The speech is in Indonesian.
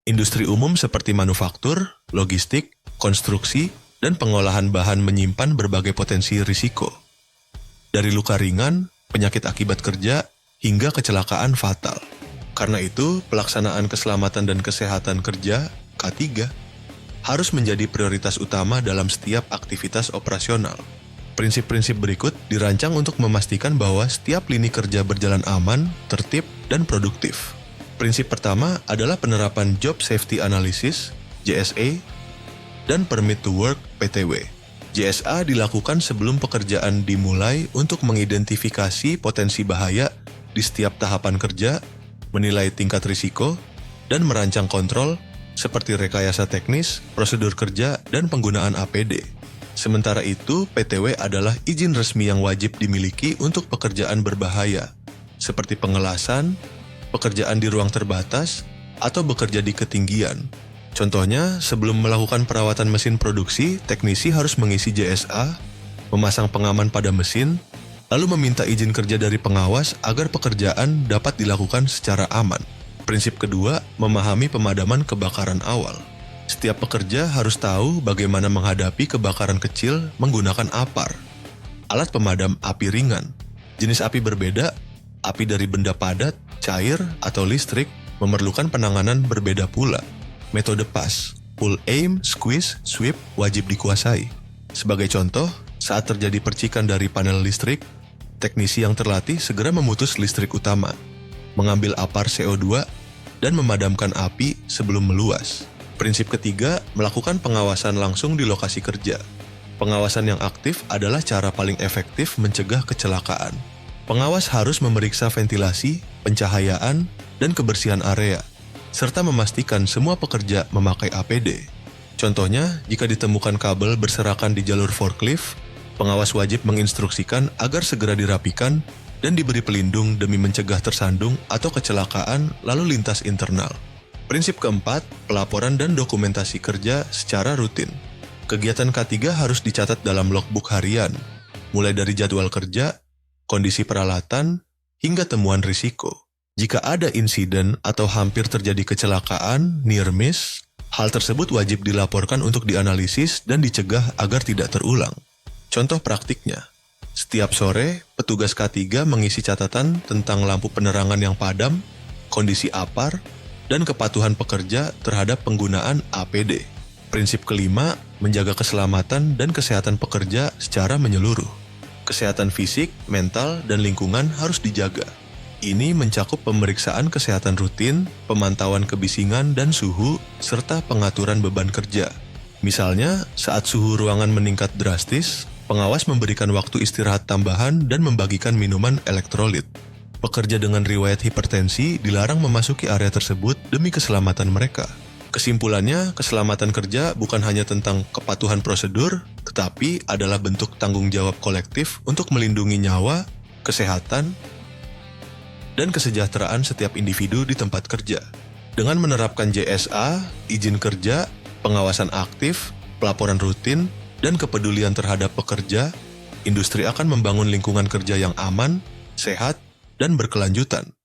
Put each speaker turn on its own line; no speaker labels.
Industri umum seperti manufaktur, logistik, konstruksi, dan pengolahan bahan menyimpan berbagai potensi risiko. Dari luka ringan, penyakit akibat kerja, hingga kecelakaan fatal. Karena itu, pelaksanaan keselamatan dan kesehatan kerja (K3) harus menjadi prioritas utama dalam setiap aktivitas operasional. Prinsip-prinsip berikut dirancang untuk memastikan bahwa setiap lini kerja berjalan aman, tertib, dan produktif. Prinsip pertama adalah penerapan Job Safety Analysis (JSA) dan Permit to Work (PTW). JSA dilakukan sebelum pekerjaan dimulai untuk mengidentifikasi potensi bahaya di setiap tahapan kerja, menilai tingkat risiko, dan merancang kontrol seperti rekayasa teknis, prosedur kerja, dan penggunaan APD. Sementara itu, PTW adalah izin resmi yang wajib dimiliki untuk pekerjaan berbahaya, seperti pengelasan, pekerjaan di ruang terbatas, atau bekerja di ketinggian. Contohnya, sebelum melakukan perawatan mesin produksi, teknisi harus mengisi JSA, memasang pengaman pada mesin, lalu meminta izin kerja dari pengawas agar pekerjaan dapat dilakukan secara aman. Prinsip kedua, memahami pemadaman kebakaran awal. Setiap pekerja harus tahu bagaimana menghadapi kebakaran kecil menggunakan APAR, alat pemadam api ringan. Jenis api berbeda, api dari benda padat, cair, atau listrik, memerlukan penanganan berbeda pula. Metode PAS, Pull Aim, Squeeze, Sweep, wajib dikuasai. Sebagai contoh, saat terjadi percikan dari panel listrik, teknisi yang terlatih segera memutus listrik utama, mengambil APAR CO2, dan memadamkan api sebelum meluas. Prinsip ketiga, melakukan pengawasan langsung di lokasi kerja. Pengawasan yang aktif adalah cara paling efektif mencegah kecelakaan. Pengawas harus memeriksa ventilasi, pencahayaan, dan kebersihan area, serta memastikan semua pekerja memakai APD. Contohnya, jika ditemukan kabel berserakan di jalur forklift, pengawas wajib menginstruksikan agar segera dirapikan dan diberi pelindung demi mencegah tersandung atau kecelakaan lalu lintas internal. Prinsip keempat, pelaporan dan dokumentasi kerja secara rutin. Kegiatan K3 harus dicatat dalam logbook harian, mulai dari jadwal kerja, kondisi peralatan, hingga temuan risiko. Jika ada insiden atau hampir terjadi kecelakaan, near miss, hal tersebut wajib dilaporkan untuk dianalisis dan dicegah agar tidak terulang. Contoh praktiknya, setiap sore, petugas K3 mengisi catatan tentang lampu penerangan yang padam, kondisi APAR, dan kepatuhan pekerja terhadap penggunaan APD. Prinsip kelima, menjaga keselamatan dan kesehatan pekerja secara menyeluruh. Kesehatan fisik, mental, dan lingkungan harus dijaga. Ini mencakup pemeriksaan kesehatan rutin, pemantauan kebisingan dan suhu, serta pengaturan beban kerja. Misalnya, saat suhu ruangan meningkat drastis, pengawas memberikan waktu istirahat tambahan dan membagikan minuman elektrolit. Pekerja dengan riwayat hipertensi dilarang memasuki area tersebut demi keselamatan mereka. Kesimpulannya, keselamatan kerja bukan hanya tentang kepatuhan prosedur, tetapi adalah bentuk tanggung jawab kolektif untuk melindungi nyawa, kesehatan, dan kesejahteraan setiap individu di tempat kerja. Dengan menerapkan JSA, izin kerja, pengawasan aktif, pelaporan rutin, dan kepedulian terhadap pekerja, industri akan membangun lingkungan kerja yang aman, sehat, dan berkelanjutan.